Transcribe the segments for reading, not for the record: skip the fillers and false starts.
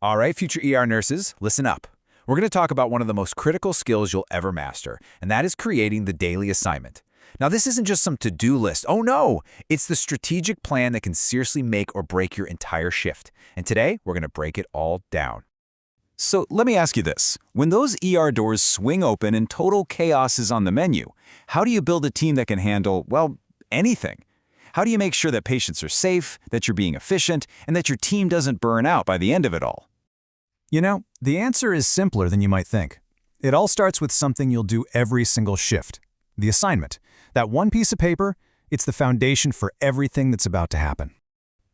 All right, future nurses, listen up. We're going to talk about one of the most critical skills you'll ever master, and that is creating the daily assignment. Now, this isn't just some to-do list. Oh no, it's the strategic plan that can seriously make or break your entire shift. And today, we're going to break it all down. So let me ask you this. When those doors swing open and total chaos is on the menu, how do you build a team that can handle, well, anything? How do you make sure that patients are safe, that you're being efficient, and that your team doesn't burn out by the end of it all? You know, the answer is simpler than you might think. It all starts with something you'll do every single shift. The assignment. That one piece of paper, it's the foundation for everything that's about to happen.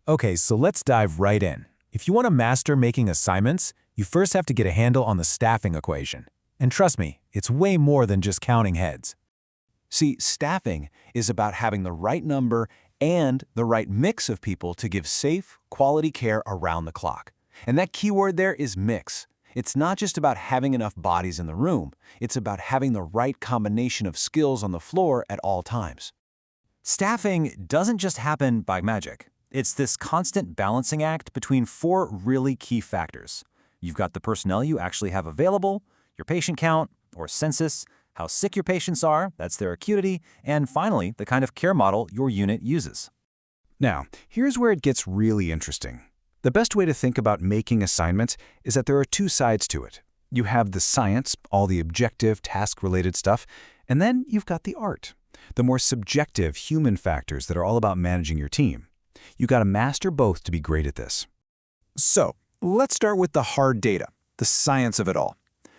Okay, so let's dive right in. If you want to master making assignments, you first have to get a handle on the staffing equation. And trust me, it's way more than just counting heads. See, staffing is about having the right number and the right mix of people to give safe, quality care around the clock. And that keyword there is mix. It's not just about having enough bodies in the room. It's about having the right combination of skills on the floor at all times. Staffing doesn't just happen by magic. It's this constant balancing act between four really key factors. You've got the personnel you actually have available, your patient count, or census, how sick your patients are, that's their acuity, and finally, the kind of care model your unit uses. Now, here's where it gets really interesting. The best way to think about making assignments is that there are two sides to it. You have the science, all the objective, task-related stuff, and then you've got the art, the more subjective human factors that are all about managing your team. You got to master both to be great at this. So, let's start with the hard data, the science of it all.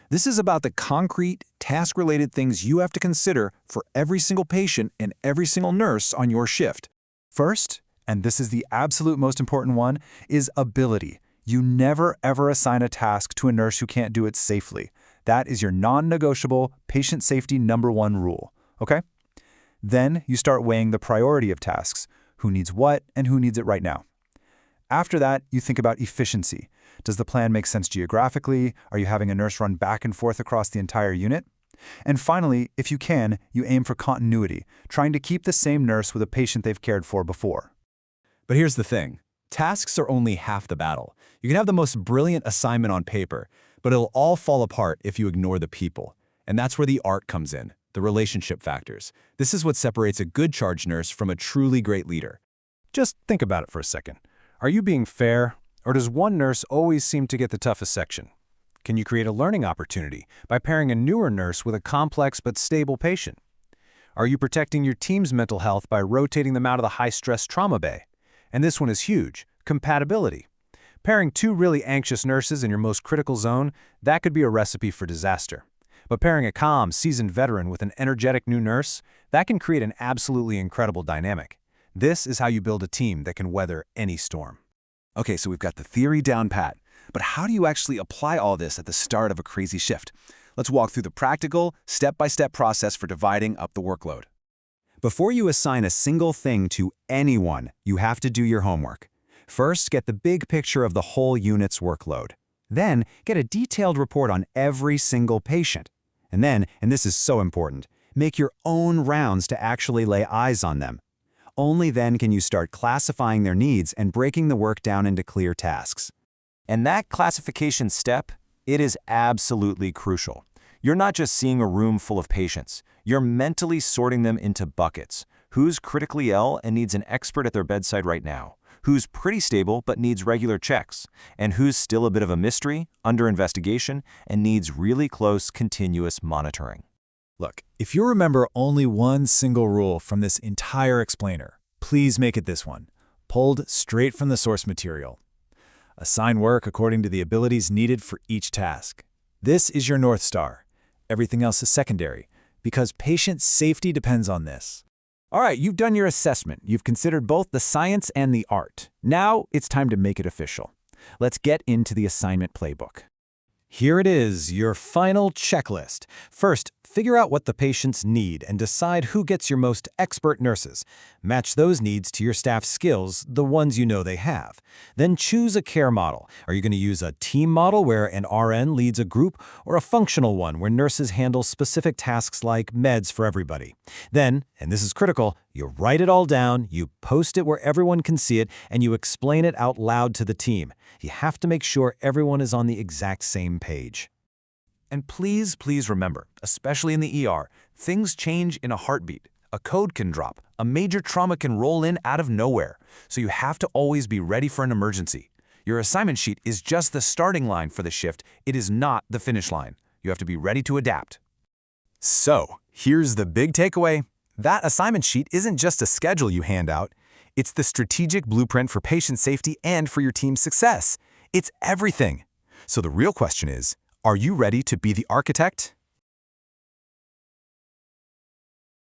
This is about the concrete, task-related things you have to consider for every single patient and every single nurse on your shift. First, and this is the absolute most important one, is ability. You never ever assign a task to a nurse who can't do it safely. That is your non-negotiable patient safety #1 rule, okay? Then you start weighing the priority of tasks, who needs what and who needs it right now. After that, you think about efficiency. Does the plan make sense geographically? Are you having a nurse run back and forth across the entire unit? And finally, if you can, you aim for continuity, trying to keep the same nurse with a patient they've cared for before. But here's the thing. Tasks are only half the battle. You can have the most brilliant assignment on paper, but it'll all fall apart if you ignore the people. And that's where the art comes in, the relationship factors. This is what separates a good charge nurse from a truly great leader. Just think about it for a second. Are you being fair, or does one nurse always seem to get the toughest section? Can you create a learning opportunity by pairing a newer nurse with a complex but stable patient? Are you protecting your team's mental health by rotating them out of the high-stress trauma bay? And this one is huge, compatibility. Pairing two really anxious nurses in your most critical zone, that could be a recipe for disaster. But pairing a calm, seasoned veteran with an energetic new nurse, that can create an absolutely incredible dynamic. This is how you build a team that can weather any storm. Okay, so we've got the theory down pat, but how do you actually apply all this at the start of a crazy shift? Let's walk through the practical, step-by-step process for dividing up the workload. Before you assign a single thing to anyone, you have to do your homework. First, get the big picture of the whole unit's workload. Then, get a detailed report on every single patient. And then, and this is so important, make your own rounds to actually lay eyes on them. Only then can you start classifying their needs and breaking the work down into clear tasks. And that classification step, it is absolutely crucial. You're not just seeing a room full of patients. You're mentally sorting them into buckets. Who's critically ill and needs an expert at their bedside right now? Who's pretty stable but needs regular checks? And who's still a bit of a mystery, under investigation, and needs really close, continuous monitoring? Look, if you remember only one single rule from this entire explainer, please make it this one, pulled straight from the source material. Assign work according to the abilities needed for each task. This is your North Star. Everything else is secondary, because patient safety depends on this. All right, you've done your assessment. You've considered both the science and the art. Now it's time to make it official. Let's get into the assignment playbook. Here it is, your final checklist. First, figure out what the patients need and decide who gets your most expert nurses. Match those needs to your staff's skills, the ones you know they have. Then choose a care model. Are you going to use a team model where an RN leads a group, or a functional one where nurses handle specific tasks like meds for everybody? Then, and this is critical, you write it all down, you post it where everyone can see it, and you explain it out loud to the team. You have to make sure everyone is on the exact same page. And please remember, especially in the ER, things change in a heartbeat. A code can drop. A major trauma can roll in out of nowhere. So you have to always be ready for an emergency. Your assignment sheet is just the starting line for the shift. It is not the finish line. You have to be ready to adapt. So, here's the big takeaway. That assignment sheet isn't just a schedule you hand out. It's the strategic blueprint for patient safety and for your team's success. It's everything. So the real question is, are you ready to be the architect?